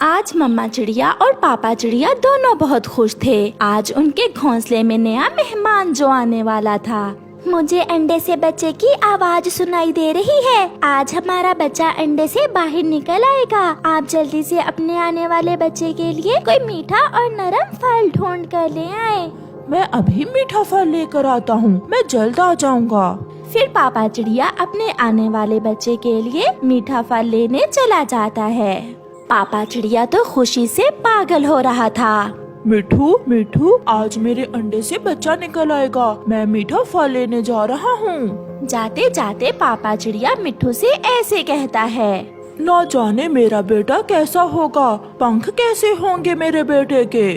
आज मम्मा चिड़िया और पापा चिड़िया दोनों बहुत खुश थे। आज उनके घोंसले में नया मेहमान जो आने वाला था। मुझे अंडे से बच्चे की आवाज सुनाई दे रही है। आज हमारा बच्चा अंडे से बाहर निकल आएगा। आप जल्दी से अपने आने वाले बच्चे के लिए कोई मीठा और नरम फल ढूंढ कर ले आए। मैं अभी मीठा फल लेकर आता हूँ, मैं जल्द आ जाऊँगा। फिर पापा चिड़िया अपने आने वाले बच्चे के लिए मीठा फल लेने चला जाता है। पापा चिड़िया तो खुशी से पागल हो रहा था। मिठू मिठू, आज मेरे अंडे से बच्चा निकल आएगा। मैं मीठा फल लेने जा रहा हूँ। जाते जाते पापा चिड़िया मिट्ठू से ऐसे कहता है, न जाने मेरा बेटा कैसा होगा, पंख कैसे होंगे मेरे बेटे के।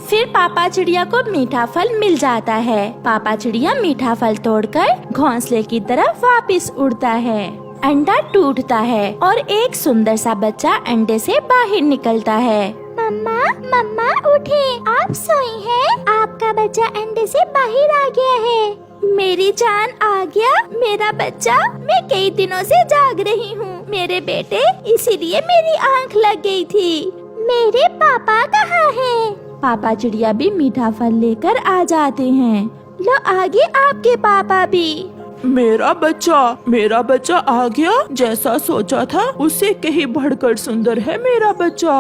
फिर पापा चिड़िया को मीठा फल मिल जाता है। पापा चिड़िया मीठा फल तोड़कर घोंसले की तरफ वापस उड़ता है। अंडा टूटता है और एक सुंदर सा बच्चा अंडे से बाहर निकलता है। मम्मा मम्मा उठे, आप सोई हैं? आपका बच्चा अंडे से बाहर आ गया है। मेरी जान आ गया मेरा बच्चा। मैं कई दिनों से जाग रही हूँ मेरे बेटे, इसीलिए मेरी आँख लग गई थी। मेरे पापा कहाँ हैं? पापा चिड़िया भी मीठा फल लेकर आ जाते हैं। लो आगे आपके पापा भी। मेरा बच्चा आ गया। जैसा सोचा था उससे कहीं बढ़कर सुंदर है मेरा बच्चा।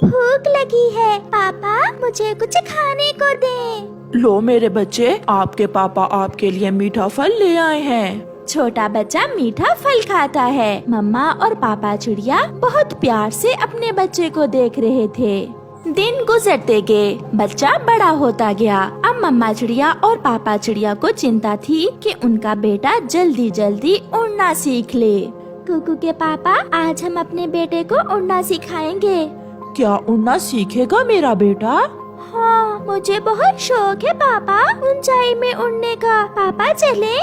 भूख लगी है पापा, मुझे कुछ खाने को दे। लो मेरे बच्चे, आपके पापा आपके लिए मीठा फल ले आए हैं। छोटा बच्चा मीठा फल खाता है। मम्मा और पापा चिड़िया बहुत प्यार से अपने बच्चे को देख रहे थे। दिन गुजरते गए, बच्चा बड़ा होता गया। अब मम्मा चिड़िया और पापा चिड़िया को चिंता थी कि उनका बेटा जल्दी जल्दी उड़ना सीख ले। कुकू के पापा, आज हम अपने बेटे को उड़ना सिखाएंगे। क्या उड़ना सीखेगा मेरा बेटा? हाँ, मुझे बहुत शौक है पापा ऊंचाई में उड़ने का। पापा चले?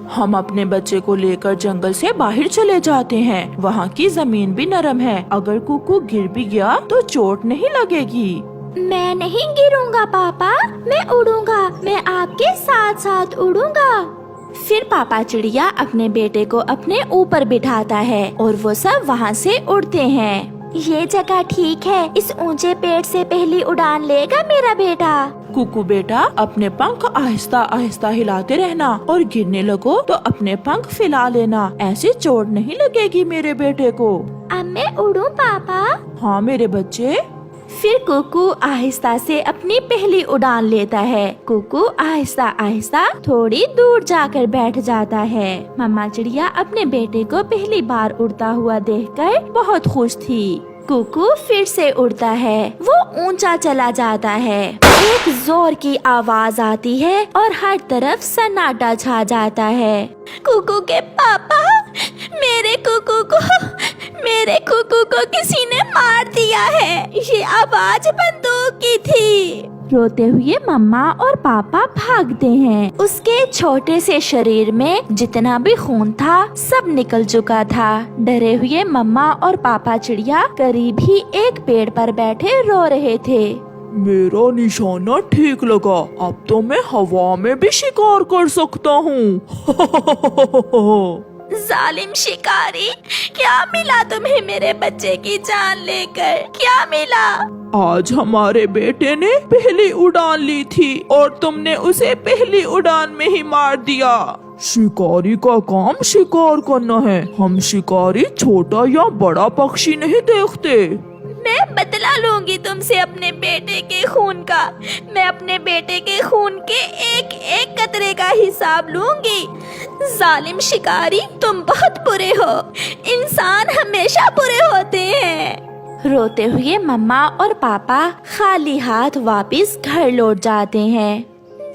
हम अपने बच्चे को लेकर जंगल से बाहर चले जाते हैं। वहाँ की जमीन भी नरम है। अगर कुकू गिर भी गया तो चोट नहीं लगेगी। मैं नहीं गिरूंगा पापा, मैं उड़ूंगा। मैं आपके साथ साथ उड़ूंगा। फिर पापा चिड़िया अपने बेटे को अपने ऊपर बिठाता है और वो सब वहाँ से उड़ते हैं। ये जगह ठीक है, इस ऊंचे पेड़ से पहली उड़ान लेगा मेरा बेटा। कुकू बेटा, अपने पंख आहिस्ता आहिस्ता हिलाते रहना और गिरने लगो तो अपने पंख फैला लेना। ऐसे चोट नहीं लगेगी मेरे बेटे को। अब मैं उड़ूं पापा? हाँ मेरे बच्चे। फिर कुकू आहिस्ता से अपनी पहली उड़ान लेता है। कुकू आहिस्ता आहिस्ता थोड़ी दूर जाकर बैठ जाता है। मम्मा चिड़िया अपने बेटे को पहली बार उड़ता हुआ देखकर बहुत खुश थी। कुकू फिर से उड़ता है। वो ऊंचा चला जाता है। एक जोर की आवाज आती है और हर तरफ सन्नाटा छा जाता है। कुकू के पापा, मेरे कुकू को किसी ने मार दिया है। ये आवाज बंदूक की थी। रोते हुए मम्मा और पापा भागते हैं। उसके छोटे से शरीर में जितना भी खून था सब निकल चुका था। डरे हुए मम्मा और पापा चिड़िया करीब ही एक पेड़ पर बैठे रो रहे थे। मेरा निशाना ठीक लगा, अब तो मैं हवा में भी शिकार कर सकता हूँ। जालिम शिकारी, क्या मिला तुम्हें मेरे बच्चे की जान लेकर? क्या मिला? आज हमारे बेटे ने पहली उड़ान ली थी और तुमने उसे पहली उड़ान में ही मार दिया। शिकारी का काम शिकार करना है। हम शिकारी छोटा या बड़ा पक्षी नहीं देखते। मैं बदला लूंगी तुमसे अपने बेटे के खून का। मैं अपने बेटे के खून के एक एक कतरे का हिसाब लूंगी। जालिम शिकारी, तुम बहुत बुरे हो। इंसान हमेशा बुरे होते हैं। रोते हुए मम्मा और पापा खाली हाथ वापस घर लौट जाते हैं।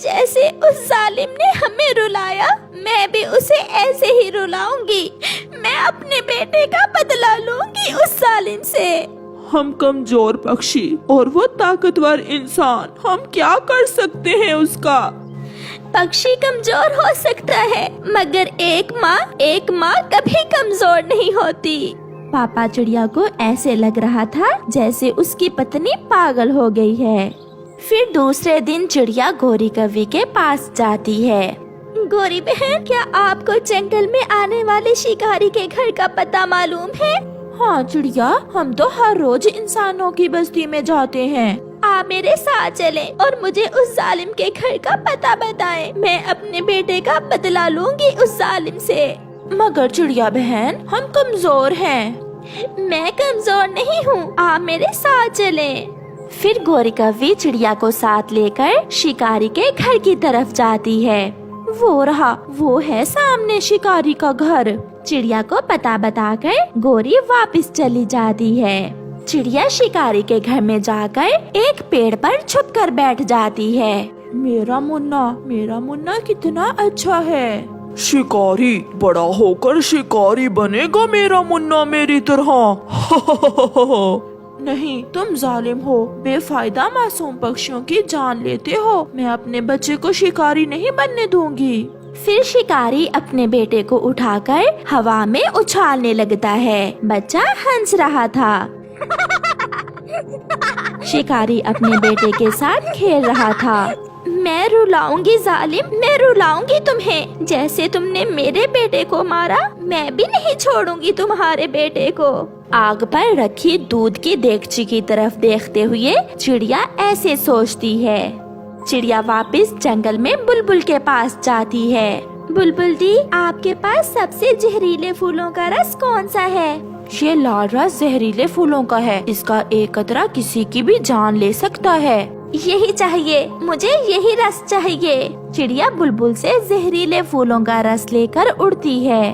जैसे उस जालिम ने हमें रुलाया, मैं भी उसे ऐसे ही रुलाऊंगी। मैं अपने बेटे का बदला लूंगी उस जालिम से। हम कमजोर पक्षी और वो ताकतवर इंसान, हम क्या कर सकते हैं उसका? पक्षी कमजोर हो सकता है, मगर एक माँ कभी कमजोर नहीं होती। पापा चिड़िया को ऐसे लग रहा था जैसे उसकी पत्नी पागल हो गई है। फिर दूसरे दिन चिड़िया गोरी कौवी के पास जाती है। गोरी बहन, क्या आपको जंगल में आने वाले शिकारी के घर का पता मालूम है? हाँ चिड़िया, हम तो हर रोज इंसानों की बस्ती में जाते हैं। आप मेरे साथ चलें और मुझे उस जालिम के घर का पता बताएं। मैं अपने बेटे का बदला लूंगी उस जालिम से। मगर चिड़िया बहन, हम कमजोर हैं। मैं कमजोर नहीं हूँ, आप मेरे साथ चलें। फिर गोरी कौवी चिड़िया को साथ लेकर शिकारी के घर की तरफ जाती है। वो रहा, वो है सामने शिकारी का घर। चिड़िया को पता बताकर गोरी वापस चली जाती है। चिड़िया शिकारी के घर में जाकर एक पेड़ पर छुपकर बैठ जाती है। मेरा मुन्ना कितना अच्छा है। शिकारी, बड़ा होकर शिकारी बनेगा मेरा मुन्ना मेरी तरह। नहीं, तुम जालिम हो, बेफायदा मासूम पक्षियों की जान लेते हो। मैं अपने बच्चे को शिकारी नहीं बनने दूंगी। फिर शिकारी अपने बेटे को उठाकर हवा में उछालने लगता है। बच्चा हंस रहा था। शिकारी अपने बेटे के साथ खेल रहा था। मैं रुलाऊंगी जालिम, मैं रुलाऊंगी तुम्हें। जैसे तुमने मेरे बेटे को मारा, मैं भी नहीं छोड़ूंगी तुम्हारे बेटे को। आग पर रखी दूध की देगची की तरफ देखते हुए चिड़िया ऐसे सोचती है। चिड़िया वापस जंगल में बुलबुल के पास जाती है। बुलबुल दी, आपके पास सबसे जहरीले फूलों का रस कौन सा है? ये लाल रस जहरीले फूलों का है। इसका एक कतरा किसी की भी जान ले सकता है। यही चाहिए, मुझे यही रस चाहिए। चिड़िया बुलबुल से जहरीले फूलों का रस लेकर उड़ती है।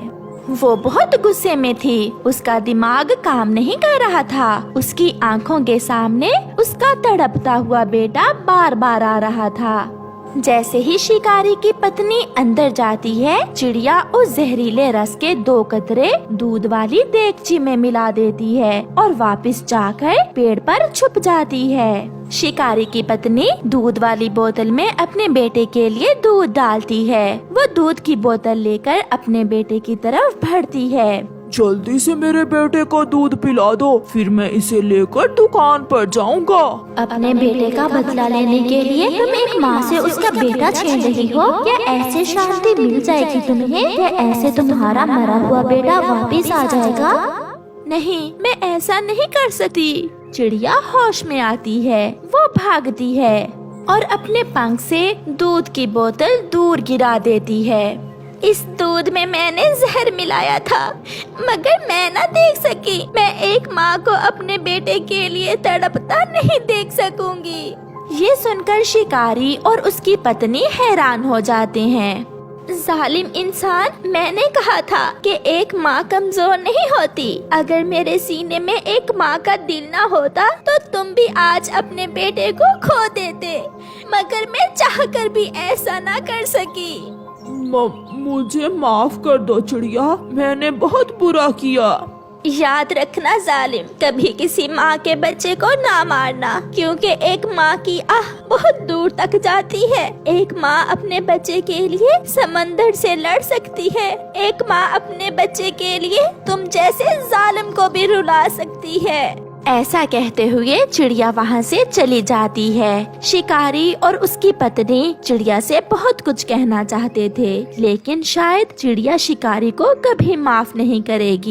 वो बहुत गुस्से में थी। उसका दिमाग काम नहीं कर रहा था। उसकी आंखों के सामने उसका तड़पता हुआ बेटा बार बार आ रहा था। जैसे ही शिकारी की पत्नी अंदर जाती है, चिड़िया उस जहरीले रस के 2 कतरे दूध वाली देगची में मिला देती है और वापस जाकर पेड़ पर छुप जाती है। शिकारी की पत्नी दूध वाली बोतल में अपने बेटे के लिए दूध डालती है। वो दूध की बोतल लेकर अपने बेटे की तरफ बढ़ती है। जल्दी से मेरे बेटे को दूध पिला दो, फिर मैं इसे लेकर दुकान पर जाऊंगा। अपने बेटे का बदला लेने के लिए तुम एक माँ से उसका बेटा छीन रही हो? क्या ऐसे शांति मिल जाएगी तुम्हें? क्या ऐसे तुम्हारा मरा हुआ बेटा वापस आ जाएगा? नहीं, मैं ऐसा नहीं कर सकती। चिड़िया होश में आती है। वो भागती है और अपने पंख से दूध की बोतल दूर गिरा देती है। इस दूध में मैंने जहर मिलाया था, मगर मैं न देख सकी। मैं एक माँ को अपने बेटे के लिए तड़पता नहीं देख सकूंगी। ये सुनकर शिकारी और उसकी पत्नी हैरान हो जाते हैं। जालिम इंसान, मैंने कहा था कि एक माँ कमजोर नहीं होती। अगर मेरे सीने में एक माँ का दिल ना होता तो तुम भी आज अपने बेटे को खो देते, मगर मैं चाहकर भी ऐसा ना कर सकी। मुझे माफ कर दो चिड़िया, मैंने बहुत बुरा किया। याद रखना जालिम, कभी किसी माँ के बच्चे को ना मारना, क्योंकि एक माँ की आह बहुत दूर तक जाती है। एक माँ अपने बच्चे के लिए समंदर से लड़ सकती है। एक माँ अपने बच्चे के लिए तुम जैसे जालिम को भी रुला सकती है। ऐसा कहते हुए चिड़िया वहाँ से चली जाती है। शिकारी और उसकी पत्नी चिड़िया से बहुत कुछ कहना चाहते थे, लेकिन शायद चिड़िया शिकारी को कभी माफ नहीं करेगी।